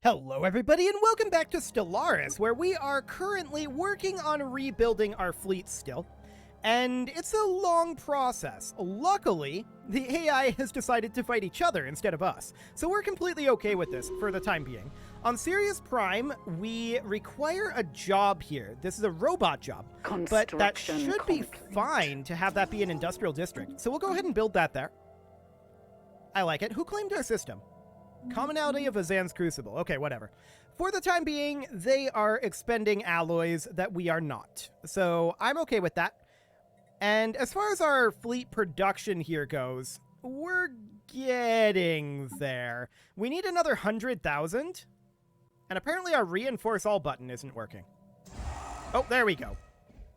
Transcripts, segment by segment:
Hello everybody and welcome back to Stellaris, where we are currently working on rebuilding our fleet still. And it's a long process. Luckily, the AI has decided to fight each other instead of us, so we're completely okay with this for the time being. On Sirius Prime, we require a job here. This is a robot job, but that should be fine to have that be an industrial district. So we'll go ahead and build that there. I like it. Who claimed our system? Commonality of Azan's Crucible. Okay, whatever. For the time being, they are expending alloys that we are not. So I'm okay with that. And as far as our fleet production here goes, we're getting there. We need another 100,000. And apparently our reinforce all button isn't working. Oh, there we go.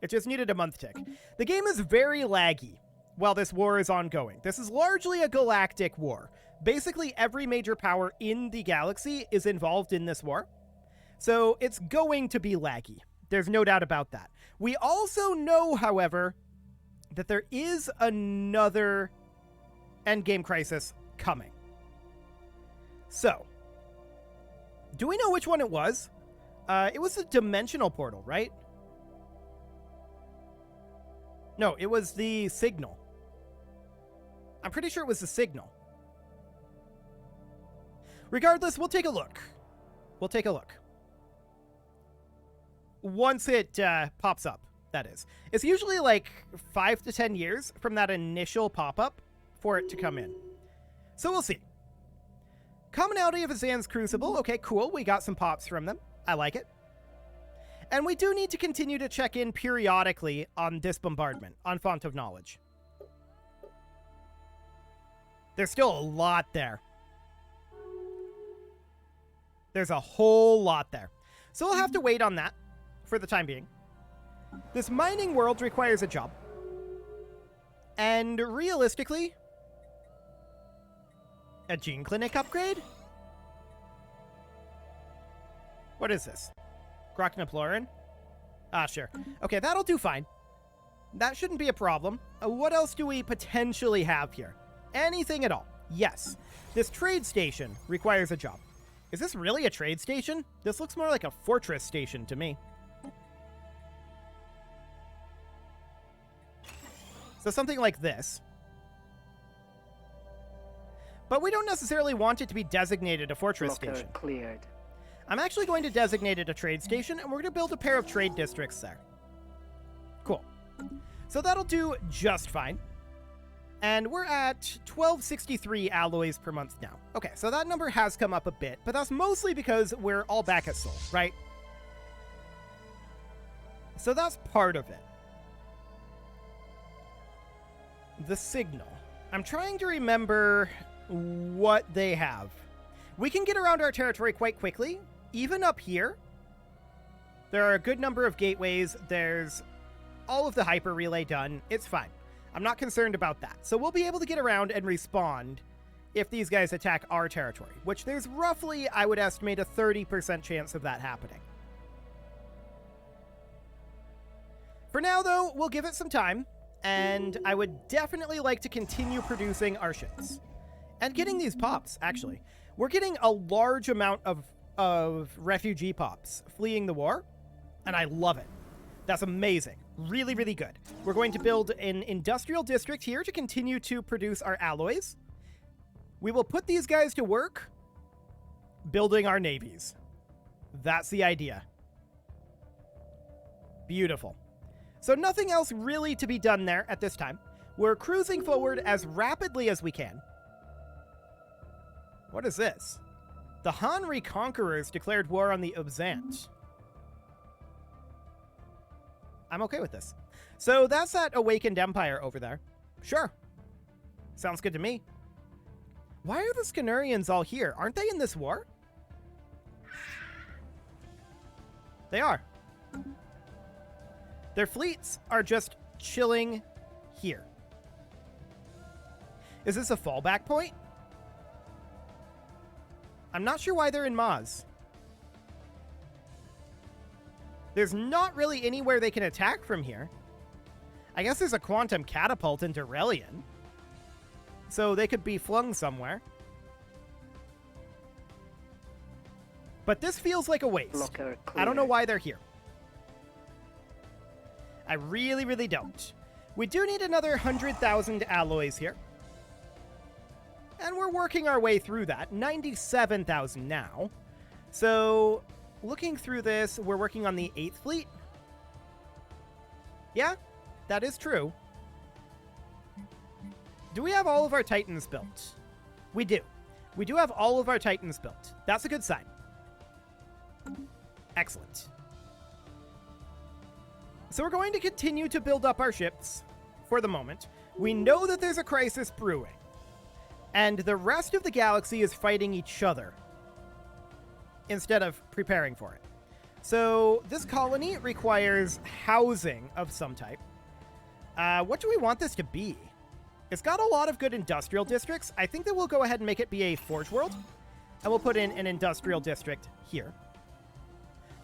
It just needed a month tick. The game is very laggy while this war is ongoing. This is largely a galactic war. Basically, every major power in the galaxy is involved in this war. So it's going to be laggy. There's no doubt about that. We also know, however, that there is another endgame crisis coming. So, do we know which one it was? It was the dimensional portal, right? No, it was the signal. I'm pretty sure it was the signal. Regardless, we'll take a look. We'll take a look. Once it pops up, that is. It's usually like 5 to 10 years from that initial pop-up for it to come in. So we'll see. Commonality of Azan's Crucible. Okay, cool. We got some pops from them. I like it. And we do need to continue to check in periodically on this bombardment, on Font of Knowledge. There's still a lot there. There's a whole lot there. So we'll have to wait on that for the time being. This mining world requires a job. And realistically, a gene clinic upgrade? What is this? Grochnoplorin? Ah, sure. Okay, that'll do fine. That shouldn't be a problem. What else do we potentially have here? Anything at all? Yes. This trade station requires a job. Is this really a trade station? This looks more like a fortress station to me. So something like this. But we don't necessarily want it to be designated a fortress station. Cleared. I'm actually going to designate it a trade station, and we're going to build a pair of trade districts there. Cool. So that'll do just fine. And we're at 1263 alloys per month now. Okay, so that number has come up a bit, but that's mostly because we're all back at Sol, right? So that's part of it. The signal. I'm trying to remember what they have. We can get around our territory quite quickly, even up here. There are a good number of gateways. There's all of the hyper relay done. It's fine. I'm not concerned about that. So we'll be able to get around and respond if these guys attack our territory, which there's roughly, I would estimate, a 30% chance of that happening. For now, though, we'll give it some time, and I would definitely like to continue producing our ships. And getting these pops, actually. We're getting a large amount of refugee pops fleeing the war, and I love it. That's amazing. Really, really good. We're going to build an industrial district here to continue to produce our alloys. We will put these guys to work building our navies. That's the idea. Beautiful. So nothing else really to be done there at this time. We're cruising forward as rapidly as we can. What is this? The Han Reconquerors declared war on the Obzant. I'm okay with this. So that's that Awakened Empire over there. Sure. Sounds good to me. Why are the Scanurians all here? Aren't they in this war? They are. Their fleets are just chilling here. Is this a fallback point? I'm not sure why they're in Maz. There's not really anywhere they can attack from here. I guess there's a quantum catapult into Relian. So they could be flung somewhere. But this feels like a waste. Blocker I don't know cleared. why they're here. I really, really don't. We do need another 100,000 alloys here. And we're working our way through that. 97,000 now. So, looking through this, we're working on the 8th fleet. Yeah, that is true. Do we have all of our Titans built? We do. We do have all of our Titans built. That's a good sign. Excellent. So we're going to continue to build up our ships for the moment. We know that there's a crisis brewing, and the rest of the galaxy is fighting each other instead of preparing for it. So this colony requires housing of some type. What do we want this to be? It's got a lot of good industrial districts. I think that we'll go ahead and make it be a forge world, and we'll put in an industrial district here.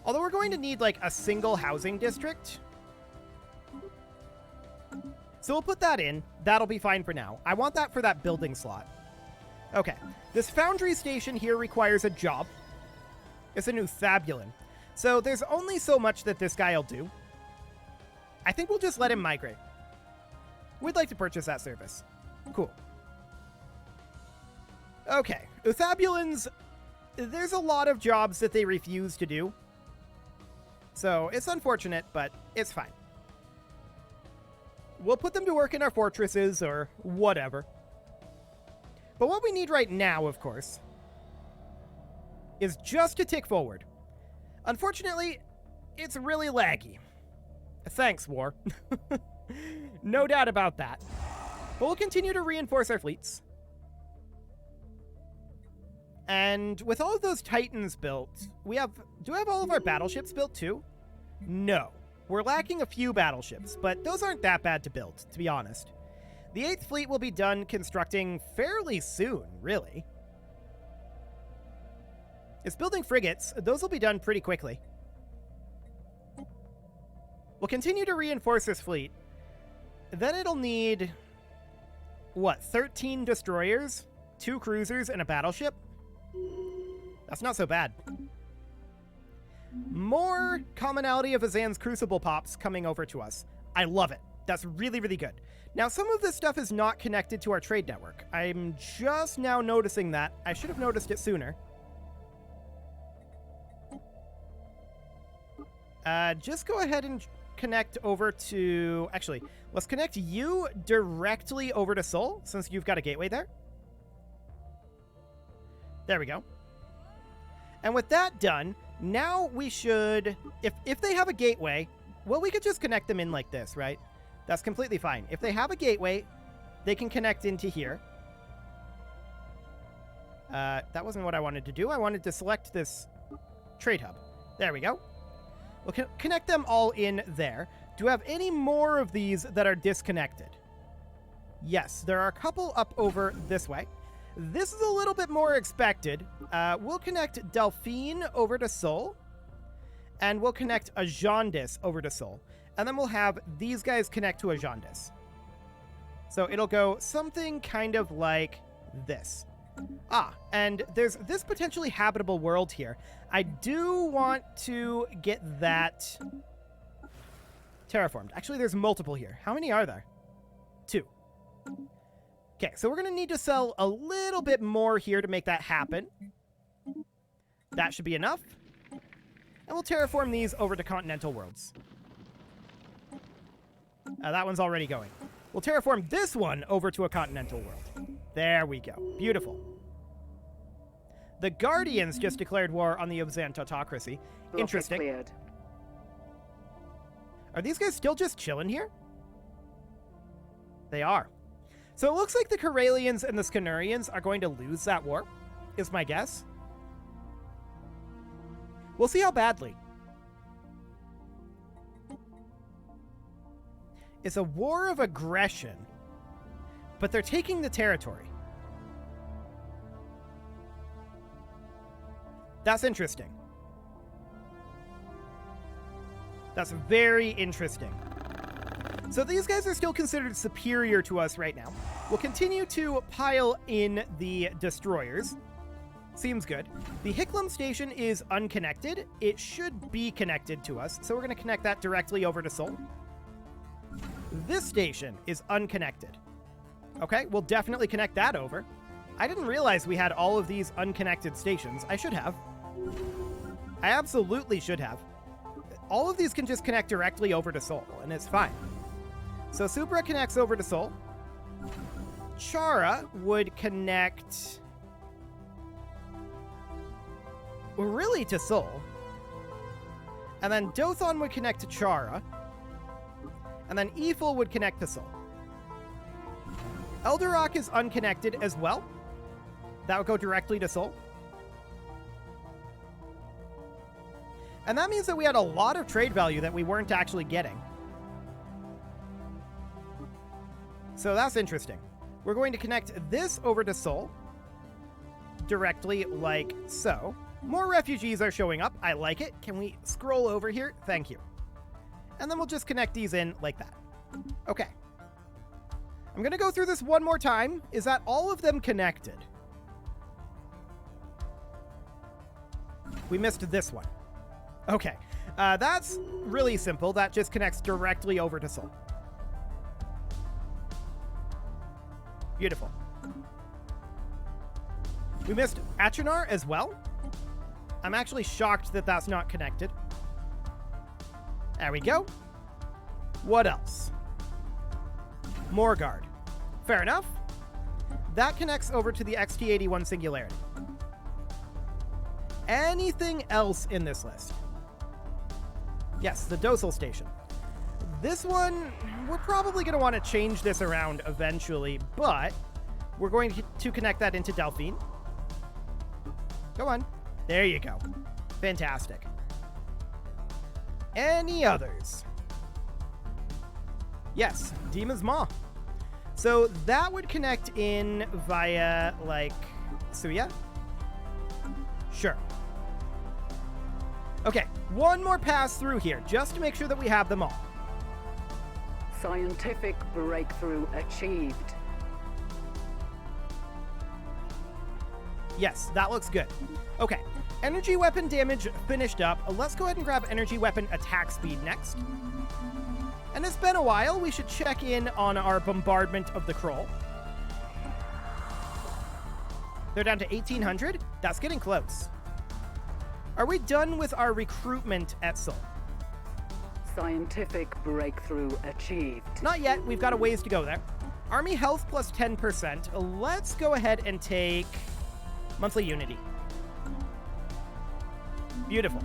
Although we're going to need like a single housing district. So we'll put that in. That'll be fine for now. I want that for that building slot. Okay. This foundry station here requires a job. It's a new Thabulin. So there's only so much that this guy will do. I think we'll just let him migrate. We'd like to purchase that service. Cool. Okay. Uthabulins, there's a lot of jobs that they refuse to do. So it's unfortunate, but it's fine. We'll put them to work in our fortresses or whatever. But what we need right now, of course, is just to tick forward. Unfortunately, it's really laggy. Thanks, war. No doubt about that. But we'll continue to reinforce our fleets. And with all of those Titans built, do we have all of our battleships built too? No. We're lacking a few battleships, but those aren't that bad to build, to be honest. The 8th fleet will be done constructing fairly soon, really. It's building frigates. Those will be done pretty quickly. We'll continue to reinforce this fleet. Then it'll need, what, 13 destroyers, 2 cruisers, and a battleship? That's not so bad. More commonality of Azan's Crucible pops coming over to us. I love it. That's really, really good. Now, some of this stuff is not connected to our trade network. I'm just now noticing that. I should have noticed it sooner. Just go ahead and connect over to... Actually, let's connect you directly over to Sol, since you've got a gateway there. There we go. And with that done, now we should... If they have a gateway, well, we could just connect them in like this, right? That's completely fine. If they have a gateway, they can connect into here. That wasn't what I wanted to do. I wanted to select this trade hub. There we go. We'll connect them all in there. Do we have any more of these that are disconnected? Yes, there are a couple up over this way. This is a little bit more expected. We'll connect Delphine over to Sol. And we'll connect Ajandis over to Sol. And then we'll have these guys connect to Ajandis. So it'll go something kind of like this. Ah, and there's this potentially habitable world here. I do want to get that terraformed. Actually, there's multiple here. How many are there? 2. Okay, so we're going to need to sell a little bit more here to make that happen. That should be enough. And we'll terraform these over to continental worlds. That one's already going. We'll terraform this one over to a continental world. There we go. Beautiful. The Guardians just declared war on the Obzan Tautocracy. Interesting. Cleared. Are these guys still just chilling here? They are. So it looks like the Corellians and the Scanurians are going to lose that war, is my guess. We'll see how badly. It's a war of aggression, but they're taking the territory. That's interesting. That's very interesting. So these guys are still considered superior to us right now. We'll continue to pile in the destroyers. Seems good. The Hicklum station is unconnected. It should be connected to us, so we're going to connect that directly over to Sol. This station is unconnected. Okay, we'll definitely connect that over. I didn't realize we had all of these unconnected stations. I should have. I absolutely should have. All of these can just connect directly over to Sol, and it's fine. So Supra connects over to Sol. Chara would connect really to Sol. And then Dothon would connect to Chara. And then Eiffel would connect to Sol. Eldorok is unconnected as well. That would go directly to Sol. And that means that we had a lot of trade value that we weren't actually getting. So that's interesting. We're going to connect this over to Sol. Directly like so. More refugees are showing up. I like it. Can we scroll over here? Thank you. And then we'll just connect these in like that. Okay. I'm going to go through this one more time. Is that all of them connected? We missed this one. Okay. That's really simple. That just connects directly over to Sol. Beautiful. We missed Achenar as well. I'm actually shocked that that's not connected. There we go. What else? Morgard. Fair enough. That connects over to the XT-81 Singularity. Anything else in this list? Yes, the Docile Station. This one, we're probably going to want to change this around eventually, but we're going to connect that into Delphine. Go on. There you go. Fantastic. Any others? Yes, Dima's Maw. So that would connect in via, like, Suya? Sure. Okay, one more pass through here, just to make sure that we have them all. Scientific breakthrough achieved. Yes, that looks good. Okay, energy weapon damage finished up. Let's go ahead and grab energy weapon attack speed next. And it's been a while. We should check in on our bombardment of the Kroll. They're down to 1,800. That's getting close. Are we done with our recruitment at Sol? Scientific breakthrough achieved. Not yet. We've got a ways to go there. Army health plus 10%. Let's go ahead and take monthly unity. Beautiful.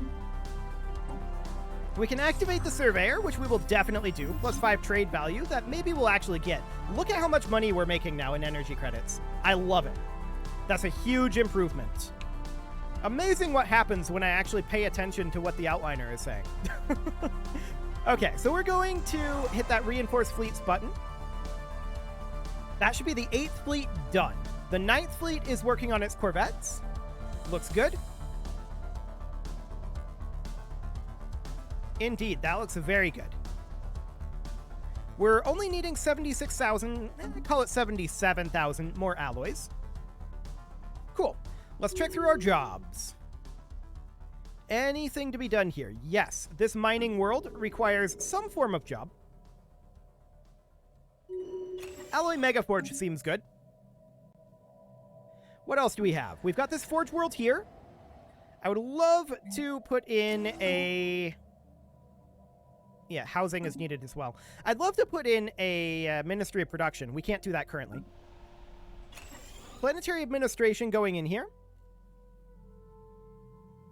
We can activate the Surveyor, which we will definitely do, plus 5 trade value that maybe we'll actually get. Look at how much money we're making now in energy credits. I love it. That's a huge improvement. Amazing what happens when I actually pay attention to what the outliner is saying. Okay, so we're going to hit that Reinforced Fleets button. That should be the 8th fleet done. The 9th fleet is working on its corvettes. Looks good. Indeed, that looks very good. We're only needing 76,000, call it 77,000 more alloys. Cool. Let's check through our jobs. Anything to be done here? Yes, this mining world requires some form of job. Alloy Megaforge seems good. What else do we have? We've got this Forge world here. I would love to put in a... Yeah, housing is needed as well. I'd love to put in a Ministry of Production. We can't do that currently. Planetary Administration going in here.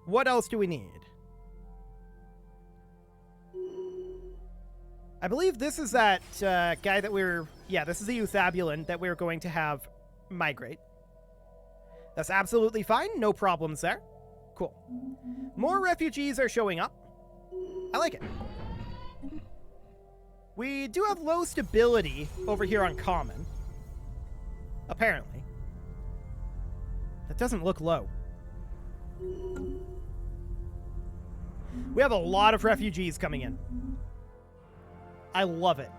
What else do we need? I believe this is that guy that we're... Yeah, this is the Euthabulan that we're going to have migrate. That's absolutely fine. No problems there. Cool. More refugees are showing up. I like it. We do have low stability over here on Common. Apparently. That doesn't look low. We have a lot of refugees coming in. I love it.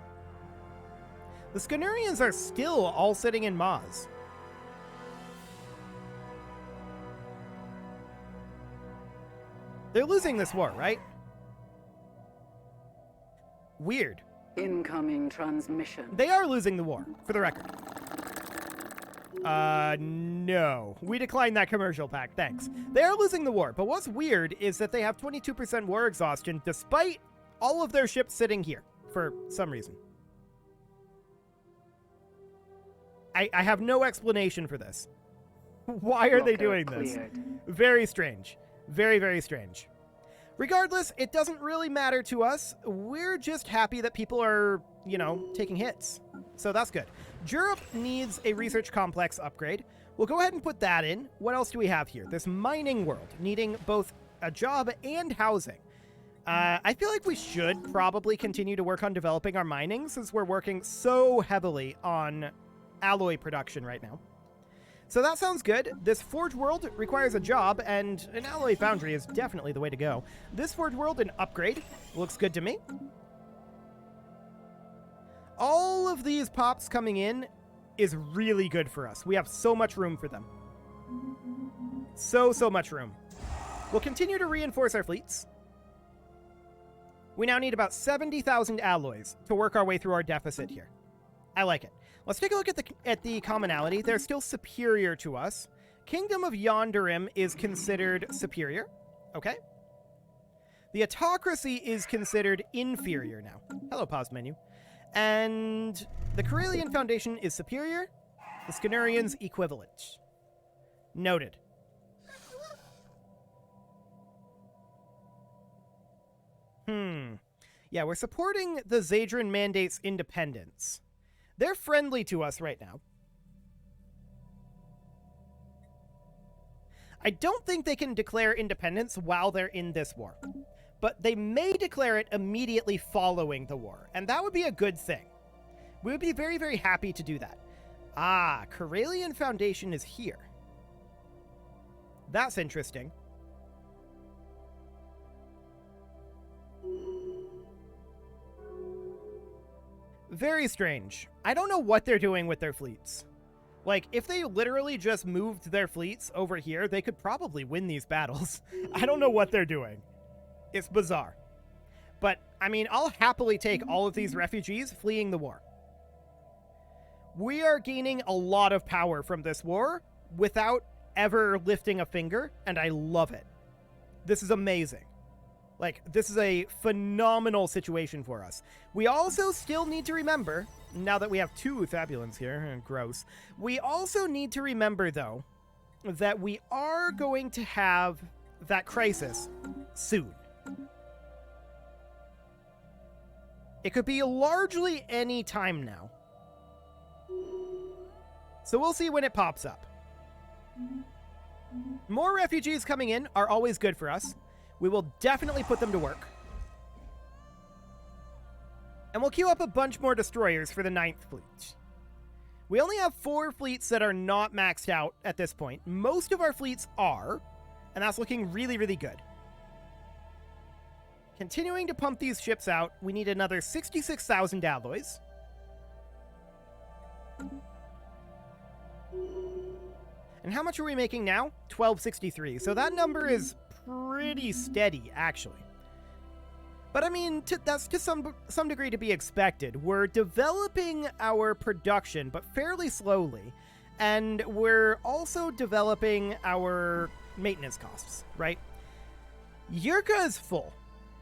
The Scanurians are still all sitting in Maz. They're losing this war, right? Weird. Incoming transmission. They are losing the war, for the record. No. We declined that commercial pack, thanks. They are losing the war, but what's weird is that they have 22% war exhaustion despite all of their ships sitting here, for some reason. I have no explanation for this. Why are they doing this? Very strange. Very, very strange. Regardless, it doesn't really matter to us. We're just happy that people are, you know, taking hits. So that's good. Europe needs a research complex upgrade. We'll go ahead and put that in. What else do we have here? This mining world, needing both a job and housing. I feel like we should probably continue to work on developing our mining since we're working so heavily on alloy production right now. So that sounds good. This Forge World requires a job, and an alloy foundry is definitely the way to go. This Forge World, an upgrade, looks good to me. All of these pops coming in is really good for us. We have so much room for them. So much room. We'll continue to reinforce our fleets. We now need about 70,000 alloys to work our way through our deficit here. I like it. Let's take a look at the commonality. They're still superior to us. Kingdom of Yonderim is considered superior. Okay. The autocracy is considered inferior now. Hello, pause menu. And the Corellian Foundation is superior. The Scanurians equivalent. Noted. Yeah, we're supporting the Zadran Mandate's independence. They're friendly to us right now. I don't think they can declare independence while they're in this war, but they may declare it immediately following the war, and that would be a good thing. We would be very, very happy to do that. Ah, Corellian Foundation is here. That's interesting. Very strange. I don't know what they're doing with their fleets. Like, if they literally just moved their fleets over here, they could probably win these battles. I don't know what they're doing. It's bizarre. But, I mean, I'll happily take all of these refugees fleeing the war. We are gaining a lot of power from this war without ever lifting a finger, and I love it. This is amazing. Like, this is a phenomenal situation for us. We also still need to remember, now that we have 2 Fabulans here, gross, we also need to remember, though, that we are going to have that crisis soon. It could be largely any time now. So we'll see when it pops up. More refugees coming in are always good for us. We will definitely put them to work. And we'll queue up a bunch more destroyers for the 9th fleet. We only have 4 fleets that are not maxed out at this point. Most of our fleets are, and that's looking really, really good. Continuing to pump these ships out, we need another 66,000 alloys. And how much are we making now? 1263. So that number is pretty steady, actually. But I mean, that's to some degree to be expected. We're developing our production, but fairly slowly. And we're also developing our maintenance costs, right? Yurka is full.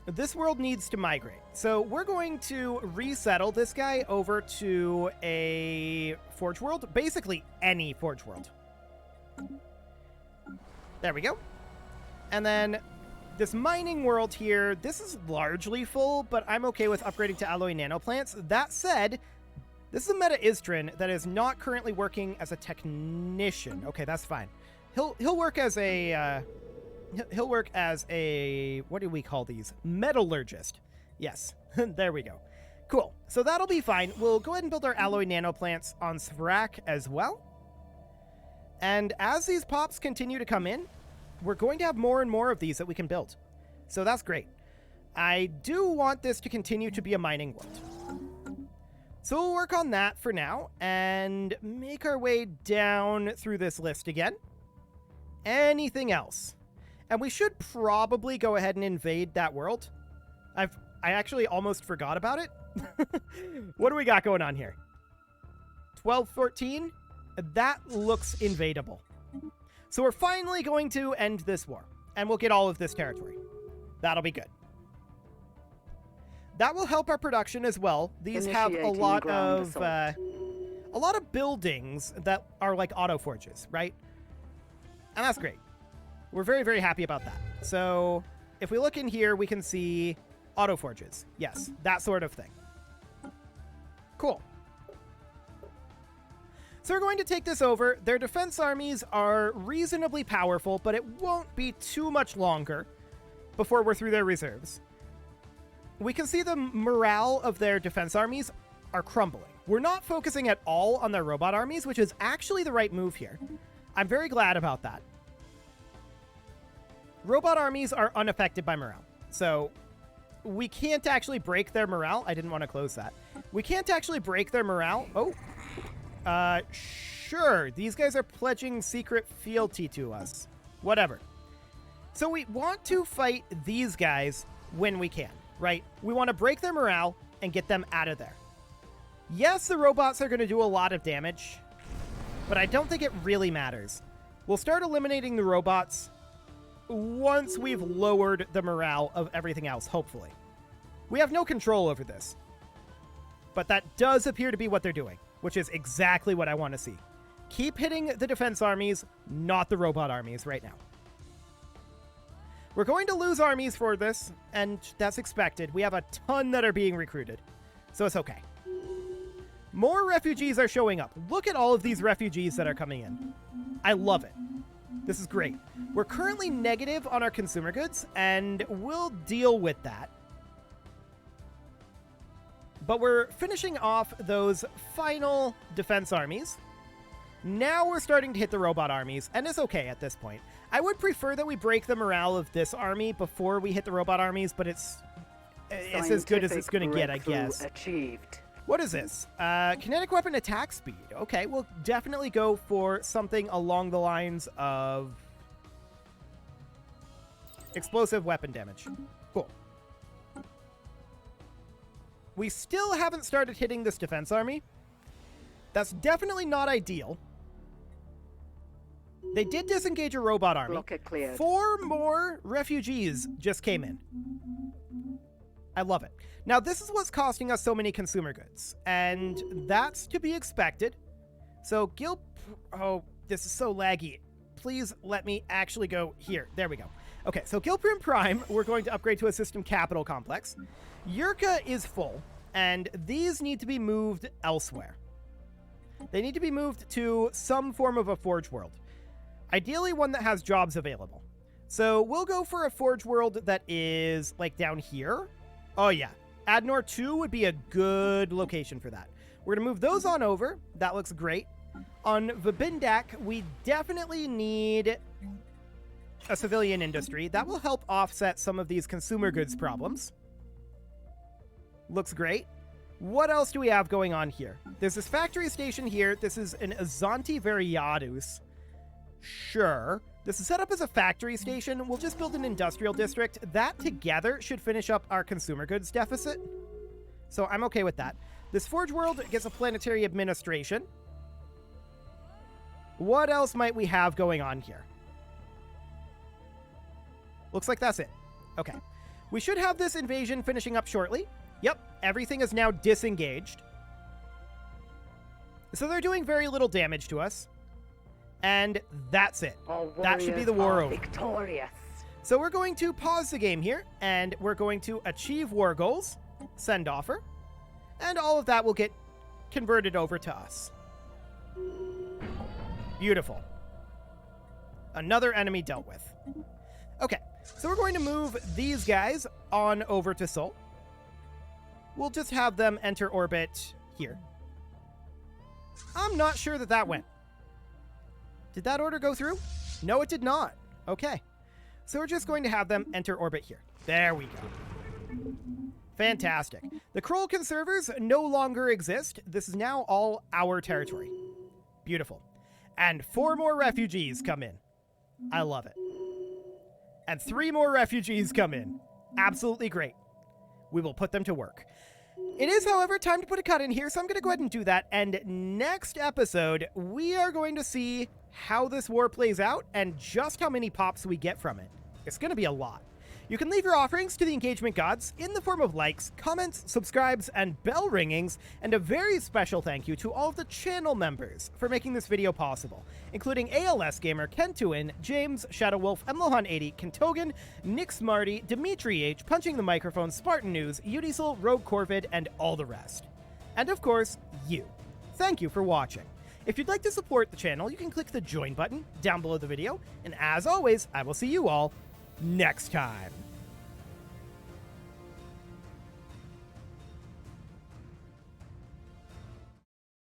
This world needs to migrate. So we're going to resettle this guy over to a Forge World. Basically, any Forge World. There we go. And then this mining world here, this is largely full, but I'm okay with upgrading to alloy nanoplants. That said, this is a Meta Istrin that is not currently working as a technician. Okay, that's fine. He'll work as a what do we call these? Metallurgist. Yes, there we go. Cool. So that'll be fine. We'll go ahead and build our alloy nanoplants on Svrak as well. And as these pops continue to come in, we're going to have more and more of these that we can build. So that's great. I do want this to continue to be a mining world. So we'll work on that for now and make our way down through this list again. Anything else? And we should probably go ahead and invade that world. I actually almost forgot about it. What do we got going on here? 12-14? That looks invadable. So we're finally going to end this war, and we'll get all of this territory. That'll be good. That will help our production as well. These have a lot of buildings that are like auto forges, right? And that's great. We're very, very happy about that. So if we look in here, we can see auto forges. Yes, that sort of thing. Cool. So we're going to take this over. Their defense armies are reasonably powerful, but it won't be too much longer before we're through their reserves. We can see the morale of their defense armies are crumbling. We're not focusing at all on their robot armies, which is actually the right move here. I'm very glad about that. Robot armies are unaffected by morale, so we can't actually break their morale. I didn't want to close that. We can't actually break their morale. Oh, sure. These guys are pledging secret fealty to us. Whatever. So we want to fight these guys when we can, right? We want to break their morale and get them out of there. Yes, the robots are going to do a lot of damage, but I don't think it really matters. We'll start eliminating the robots once we've lowered the morale of everything else, hopefully. We have no control over this, but that does appear to be what they're doing, which is exactly what I want to see. Keep hitting the defense armies, not the robot armies right now. We're going to lose armies for this, and that's expected. We have a ton that are being recruited, so it's okay. More refugees are showing up. Look at all of these refugees that are coming in. I love it. This is great. We're currently negative on our consumer goods, and we'll deal with that. But we're finishing off those final defense armies. Now we're starting to hit the robot armies, and it's okay at this point. I would prefer that we break the morale of this army before we hit the robot armies, but it's as good as it's going to get, I guess. Achieved. What is this? Kinetic weapon attack speed. Okay, we'll definitely go for something along the lines of explosive weapon damage. Cool. We still haven't started hitting this defense army. That's definitely not ideal. They did disengage a robot army. Blockade cleared. 4 more refugees just came in. I love it. Now, this is what's costing us so many consumer goods, and that's to be expected. So, oh, this is so laggy. Please let me actually go here. There we go. Okay, so Gilprim Prime, we're going to upgrade to a system capital complex. Yurka is full, and these need to be moved elsewhere. They need to be moved to some form of a forge world. Ideally, one that has jobs available. So we'll go for a forge world that is, like, down here. Oh, yeah. Adnor 2 would be a good location for that. We're going to move those on over. That looks great. On Vibindak, we definitely need a civilian industry. That will help offset some of these consumer goods problems. Looks great. What else do we have going on here? There's this factory station here. This is an Azanti Variadus. Sure. This is set up as a factory station. We'll just build an industrial district. That together should finish up our consumer goods deficit. So I'm okay with that. This Forge World gets a planetary administration. What else might we have going on here? Looks like that's it. Okay. We should have this invasion finishing up shortly. Yep, everything is now disengaged. So they're doing very little damage to us. And that's it. That should be the war over. Victorious. So we're going to pause the game here, and we're going to achieve war goals, send offer, and all of that will get converted over to us. Beautiful. Another enemy dealt with. Okay, so we're going to move these guys on over to Sol. We'll just have them enter orbit here. I'm not sure that that went. Did that order go through? No, it did not. Okay. So we're just going to have them enter orbit here. There we go. Fantastic. The Kroll conservers no longer exist. This is now all our territory. Beautiful. And 4 more refugees come in. I love it. and 3 more refugees come in. Absolutely great. We will put them to work. It is, however, time to put a cut in here, so I'm going to go ahead and do that. And next episode, we are going to see how this war plays out and just how many pops we get from it. It's going to be a lot. You can leave your offerings to the engagement gods in the form of likes, comments, subscribes, and bell ringings, and a very special thank you to all of the channel members for making this video possible, including ALS Gamer, Kentuin, James, Shadowwolf, Mlohan80, Kentogan, Nick Smarty, Dimitri H, Punching the Microphone, Spartan News, Udiesel, Rogue Corvid, and all the rest. And of course, you. Thank you for watching. If you'd like to support the channel, you can click the join button down below the video, and as always, I will see you all next time.